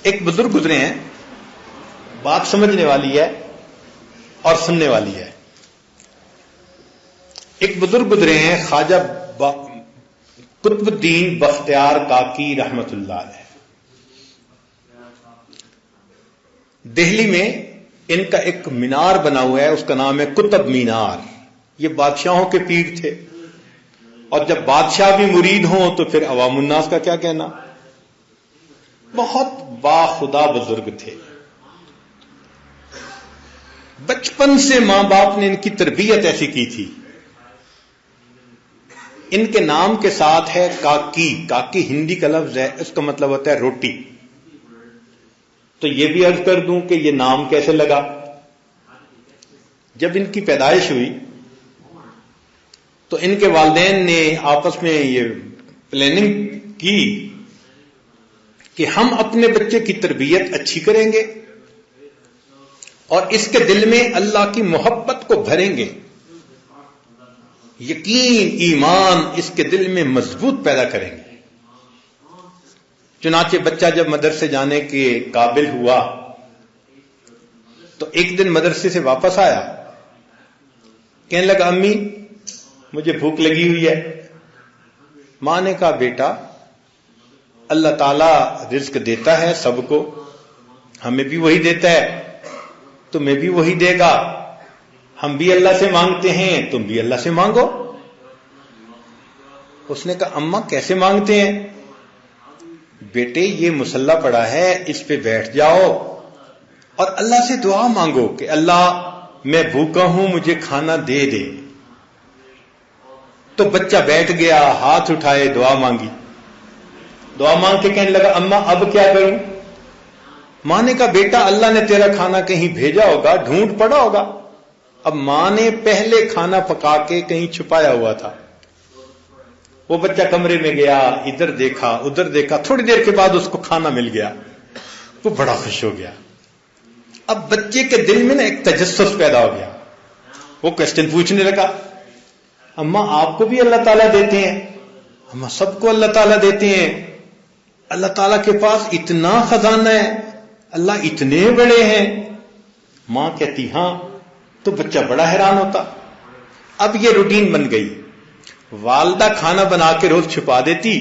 ایک بزرگ گزرے ہیں، بات سمجھنے والی ہے اور سننے والی ہے. ایک بزرگ گزرے ہیں خواجہ قطب الدین بختیار کاکی رحمت اللہ علیہ. دہلی میں ان کا ایک مینار بنا ہوا ہے، اس کا نام ہے قطب مینار. یہ بادشاہوں کے پیر تھے، اور جب بادشاہ بھی مرید ہوں تو پھر عوام الناس کا کیا کہنا. بہت باخدا بزرگ تھے. بچپن سے ماں باپ نے ان کی تربیت ایسی کی تھی. ان کے نام کے ساتھ ہے کاکی. کاکی ہندی کا لفظ ہے، اس کا مطلب ہوتا ہے روٹی. تو یہ بھی عرض کر دوں کہ یہ نام کیسے لگا. جب ان کی پیدائش ہوئی تو ان کے والدین نے آپس میں یہ پلاننگ کی کہ ہم اپنے بچے کی تربیت اچھی کریں گے اور اس کے دل میں اللہ کی محبت کو بھریں گے، یقین ایمان اس کے دل میں مضبوط پیدا کریں گے. چنانچہ بچہ جب مدرسے جانے کے قابل ہوا تو ایک دن مدرسے سے واپس آیا، کہنے لگا امی مجھے بھوک لگی ہوئی ہے. ماں نے کہا بیٹا اللہ تعالیٰ رزق دیتا ہے سب کو، ہمیں بھی وہی دیتا ہے، تمہیں بھی وہی دے گا. ہم بھی اللہ سے مانگتے ہیں، تم بھی اللہ سے مانگو. اس نے کہا اماں کیسے مانگتے ہیں؟ بیٹے یہ مصلی پڑا ہے، اس پہ بیٹھ جاؤ اور اللہ سے دعا مانگو کہ اللہ میں بھوکا ہوں مجھے کھانا دے دے. تو بچہ بیٹھ گیا، ہاتھ اٹھائے، دعا مانگی. دعا مانگ کے کہنے لگا اماں اب کیا کروں؟ ماں نے کہا بیٹا اللہ نے تیرا کھانا کہیں بھیجا ہوگا، ڈھونڈ پڑا ہوگا. اب ماں نے پہلے کھانا پکا کے کہیں چھپایا ہوا تھا. وہ بچہ کمرے میں گیا، ادھر دیکھا ادھر دیکھا، تھوڑی دیر کے بعد اس کو کھانا مل گیا. وہ بڑا خوش ہو گیا. اب بچے کے دل میں نا ایک تجسس پیدا ہو گیا. وہ کوشچن پوچھنے لگا اماں آپ کو بھی اللہ تعالیٰ دیتے ہیں؟ اماں سب کو اللہ تعالیٰ دیتے ہیں. اللہ تعالیٰ کے پاس اتنا خزانہ ہے، اللہ اتنے بڑے ہیں. ماں کہتی ہاں. تو بچہ بڑا حیران ہوتا. اب یہ روٹین بن گئی. والدہ کھانا بنا کے روز چھپا دیتی،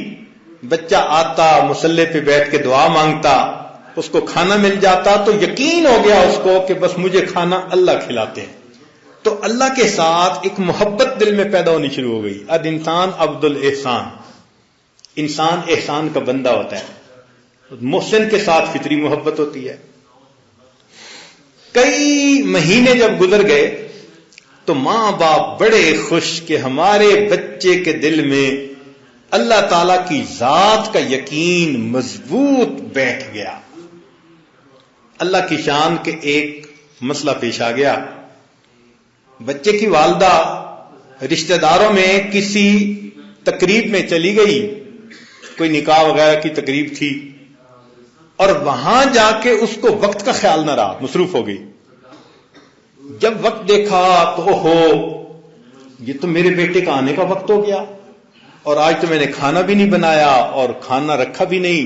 بچہ آتا مصلی پہ بیٹھ کے دعا مانگتا، اس کو کھانا مل جاتا تو یقین ہو گیا اس کو کہ بس مجھے کھانا اللہ کھلاتے ہیں. تو اللہ کے ساتھ ایک محبت دل میں پیدا ہونی شروع ہو گئی. اد انسان عبد الاحسان، انسان احسان کا بندہ ہوتا ہے. محسن کے ساتھ فطری محبت ہوتی ہے. کئی مہینے جب گزر گئے تو ماں باپ بڑے خوش کہ ہمارے بچے کے دل میں اللہ تعالی کی ذات کا یقین مضبوط بیٹھ گیا. اللہ کی شان کے ایک مسئلہ پیش آ گیا. بچے کی والدہ رشتہ داروں میں کسی تقریب میں چلی گئی، کوئی نکاح وغیرہ کی تقریب تھی، اور وہاں جا کے اس کو وقت کا خیال نہ رہا، مصروف ہو گئی. جب وقت دیکھا تو اوہو یہ تو میرے بیٹے کا آنے کا وقت ہو گیا، اور آج تو میں نے کھانا بھی نہیں بنایا اور کھانا رکھا بھی نہیں.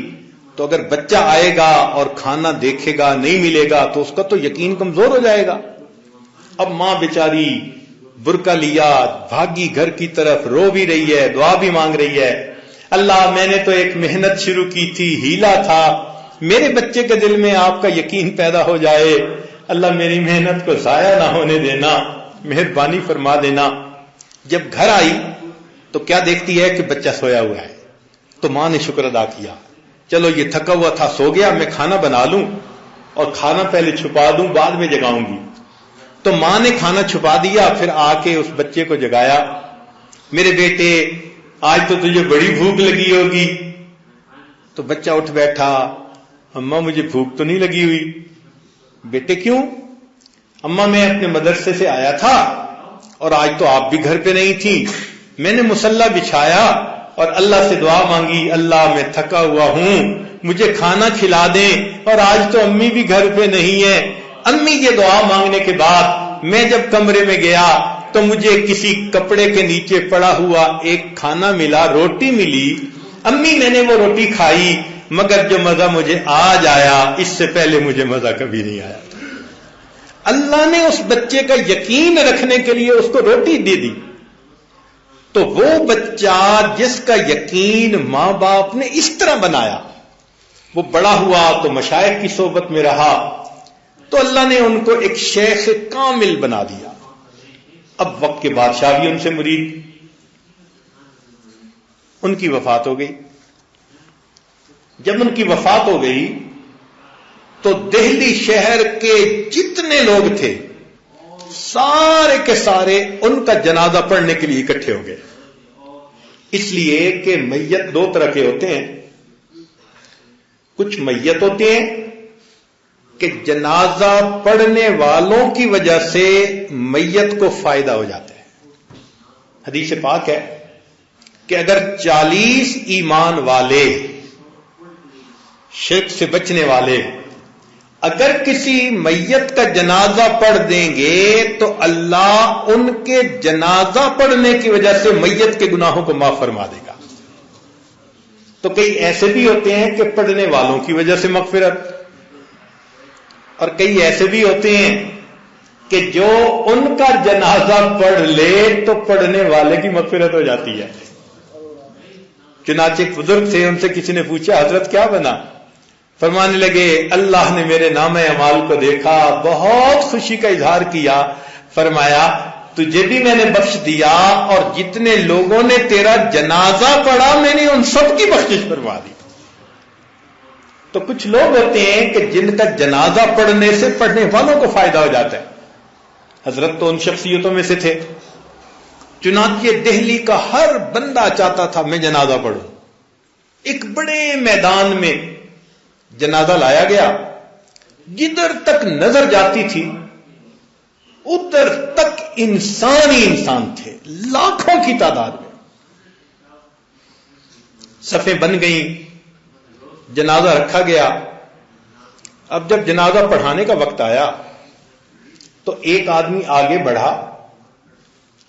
تو اگر بچہ آئے گا اور کھانا دیکھے گا نہیں ملے گا تو اس کا تو یقین کمزور ہو جائے گا. اب ماں بیچاری برقع لیا بھاگی گھر کی طرف، رو بھی رہی ہے، دعا بھی مانگ رہی ہے. اللہ میں نے تو ایک محنت شروع کی تھی، ہیلا تھا، میرے بچے کے دل میں آپ کا یقین پیدا ہو جائے. اللہ میری محنت کو ضائع نہ ہونے دینا، مہربانی فرما دینا. جب گھر آئی تو کیا دیکھتی ہے کہ بچہ سویا ہوا ہے. تو ماں نے شکر ادا کیا، چلو یہ تھکا ہوا تھا سو گیا، میں کھانا بنا لوں اور کھانا پہلے چھپا دوں بعد میں جگاؤں گی. تو ماں نے کھانا چھپا دیا، پھر آ کے اس بچے کو جگایا. میرے بیٹے آج تو تجھے بڑی بھوک لگی ہوگی. تو بچہ اٹھ بیٹھا، اماں مجھے بھوک تو نہیں لگی ہوئی. بیٹے کیوں؟ اماں میں اپنے مدرسے سے آیا تھا اور آج تو آپ بھی گھر پہ نہیں تھی، میں نے مصلی بچھایا اور اللہ سے دعا مانگی، اللہ میں تھکا ہوا ہوں مجھے کھانا کھلا دیں، اور آج تو امی بھی گھر پہ نہیں ہے. امی یہ دعا مانگنے کے بعد میں جب کمرے میں گیا تو مجھے کسی کپڑے کے نیچے پڑا ہوا ایک کھانا ملا، روٹی ملی. امی میں نے وہ روٹی کھائی مگر جو مزہ مجھے آج آیا اس سے پہلے مجھے مزہ کبھی نہیں آیا. اللہ نے اس بچے کا یقین رکھنے کے لیے اس کو روٹی دے دی. تو وہ بچہ جس کا یقین ماں باپ نے اس طرح بنایا، وہ بڑا ہوا تو مشائخ کی صحبت میں رہا تو اللہ نے ان کو ایک شیخ کامل بنا دیا. اب وقت کے بادشاہ بھی ان سے مرید. ان کی وفات ہو گئی. جب ان کی وفات ہو گئی تو دہلی شہر کے جتنے لوگ تھے سارے کے سارے ان کا جنازہ پڑھنے کے لیے اکٹھے ہو گئے. اس لیے کہ میت دو طرح کے ہوتے ہیں. کچھ میت ہوتے ہیں کہ جنازہ پڑھنے والوں کی وجہ سے میت کو فائدہ ہو جاتا ہے. حدیث پاک ہے کہ اگر 40 ایمان والے، شرک سے بچنے والے، اگر کسی میت کا جنازہ پڑھ دیں گے تو اللہ ان کے جنازہ پڑھنے کی وجہ سے میت کے گناہوں کو معاف فرما دے گا. تو کئی ایسے بھی ہوتے ہیں کہ پڑھنے والوں کی وجہ سے مغفرت، اور کئی ایسے بھی ہوتے ہیں کہ جو ان کا جنازہ پڑھ لے تو پڑھنے والے کی مغفرت ہو جاتی ہے. چنانچہ ایک بزرگ تھے، ان سے کسی نے پوچھا حضرت کیا بنا؟ فرمانے لگے اللہ نے میرے نام اعمال کو دیکھا، بہت خوشی کا اظہار کیا. فرمایا تجھے بھی میں نے بخش دیا اور جتنے لوگوں نے تیرا جنازہ پڑھا میں نے ان سب کی بخشش فرما دی. تو کچھ لوگ ہوتے ہیں کہ جن کا جنازہ پڑھنے سے پڑھنے والوں کو فائدہ ہو جاتا ہے. حضرت تو ان شخصیتوں میں سے تھے. چنانچہ دہلی کا ہر بندہ چاہتا تھا میں جنازہ پڑھوں. ایک بڑے میدان میں جنازہ لایا گیا. جدھر تک نظر جاتی تھی ادھر تک انسان ہی انسان تھے، لاکھوں کی تعداد میں. صفیں بن گئیں، جنازہ رکھا گیا. اب جب جنازہ پڑھانے کا وقت آیا تو ایک آدمی آگے بڑھا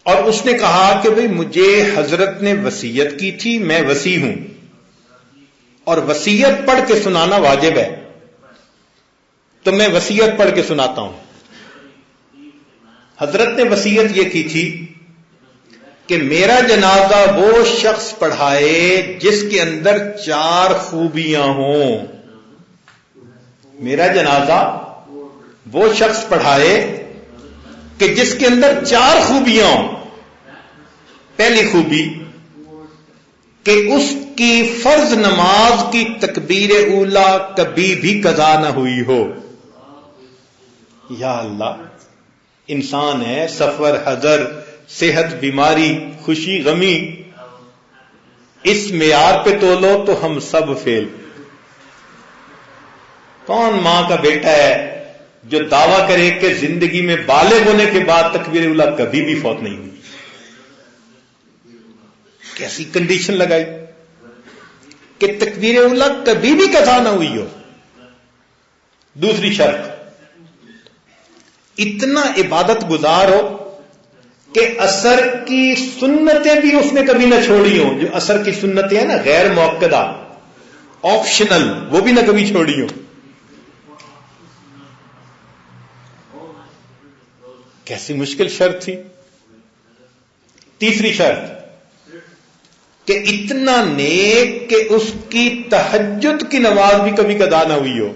اور اس نے کہا کہ بھئی مجھے حضرت نے وصیت کی تھی، میں وصی ہوں اور وصیت پڑھ کے سنانا واجب ہے، تو میں وصیت پڑھ کے سناتا ہوں. حضرت نے وصیت یہ کی تھی کہ میرا جنازہ وہ شخص پڑھائے جس کے اندر 4 خوبیاں ہوں. میرا جنازہ وہ شخص پڑھائے کہ جس کے اندر 4 خوبیاں ہوں. پہلی خوبی کہ اس کی فرض نماز کی تکبیر اولا کبھی بھی قضا نہ ہوئی ہو. یا اللہ، انسان ہے، سفر، حضر، صحت، بیماری، خوشی، غمی، اس معیار پہ تولو تو ہم سب فیل. کون ماں کا بیٹا ہے جو دعویٰ کرے کہ زندگی میں بالغ ہونے کے بعد تکبیر اولا کبھی بھی فوت نہیں ہوئی؟ کیسی کنڈیشن لگائی کہ تکبیر اولا کبھی بھی قضا نہ ہوئی ہو. دوسری شرط، اتنا عبادت گزار ہو کہ عصر کی سنتیں بھی اس نے کبھی نہ چھوڑی ہوں. جو عصر کی سنتیں ہیں نا غیر موقدہ، آپشنل، وہ بھی نہ کبھی چھوڑی ہوں. کیسی مشکل شرط تھی. تیسری شرط کہ اتنا نیک کہ اس کی تہجد کی نماز بھی کبھی قضا نہ ہوئی ہو.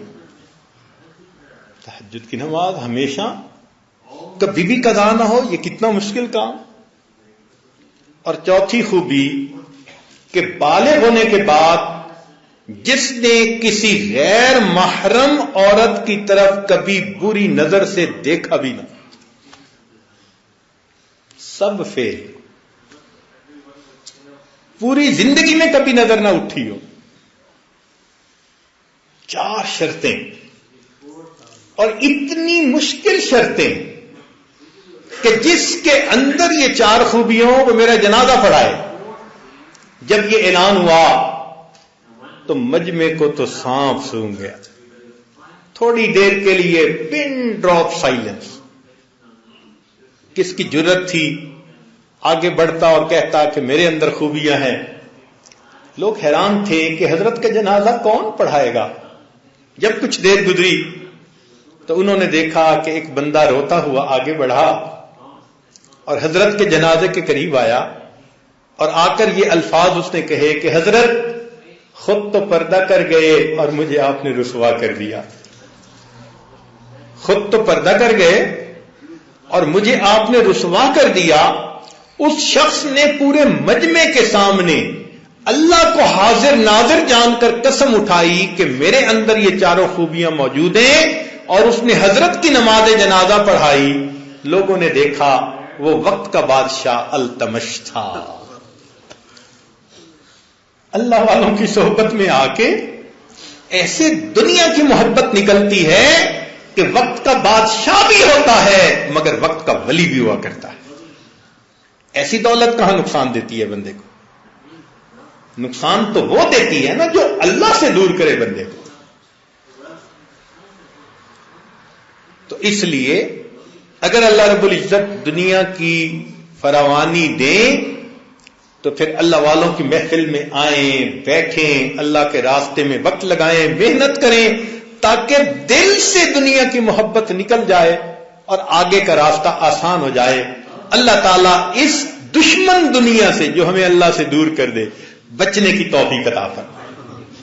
تہجد کی نماز ہمیشہ کبھی بھی قضا نہ ہو، یہ کتنا مشکل کام. اور چوتھی خوبی کہ بالغ ہونے کے بعد جس نے کسی غیر محرم عورت کی طرف کبھی بری نظر سے دیکھا بھی نہ. سب فیل. پوری زندگی میں کبھی نظر نہ اٹھی ہو. 4 شرطیں، اور اتنی مشکل شرطیں کہ جس کے اندر یہ 4 خوبیوں وہ میرا جنازہ پڑھائے. جب یہ اعلان ہوا تو مجمع کو تو سانپ سونگھ گیا. تھوڑی دیر کے لیے پن ڈراپ سائلنس. کس کی جرت تھی آگے بڑھتا اور کہتا کہ میرے اندر خوبیاں ہیں؟ لوگ حیران تھے کہ حضرت کا جنازہ کون پڑھائے گا. جب کچھ دیر گزری تو انہوں نے دیکھا کہ ایک بندہ روتا ہوا آگے بڑھا اور حضرت کے جنازے کے قریب آیا اور آ کر یہ الفاظ اس نے کہے کہ حضرت خود تو پردہ کر گئے اور مجھے آپ نے رسوا کر دیا. خود تو پردہ کر گئے اور مجھے آپ نے رسوا کر دیا. اس شخص نے پورے مجمع کے سامنے اللہ کو حاضر ناظر جان کر قسم اٹھائی کہ میرے اندر یہ چاروں خوبیاں موجود ہیں، اور اس نے حضرت کی نماز جنازہ پڑھائی. لوگوں نے دیکھا وہ وقت کا بادشاہ التمش تھا. اللہ والوں کی صحبت میں آ کے ایسے دنیا کی محبت نکلتی ہے کہ وقت کا بادشاہ بھی ہوتا ہے مگر وقت کا ولی بھی ہوا کرتا ہے. ایسی دولت کہاں نقصان دیتی ہے بندے کو؟ نقصان تو وہ دیتی ہے نا جو اللہ سے دور کرے بندے کو. تو اس لیے اگر اللہ رب العزت دنیا کی فراوانی دیں تو پھر اللہ والوں کی محفل میں آئیں، بیٹھیں، اللہ کے راستے میں وقت لگائیں، محنت کریں تاکہ دل سے دنیا کی محبت نکل جائے اور آگے کا راستہ آسان ہو جائے. اللہ تعالیٰ اس دشمن دنیا سے جو ہمیں اللہ سے دور کر دے بچنے کی توفیق عطا فرمائے.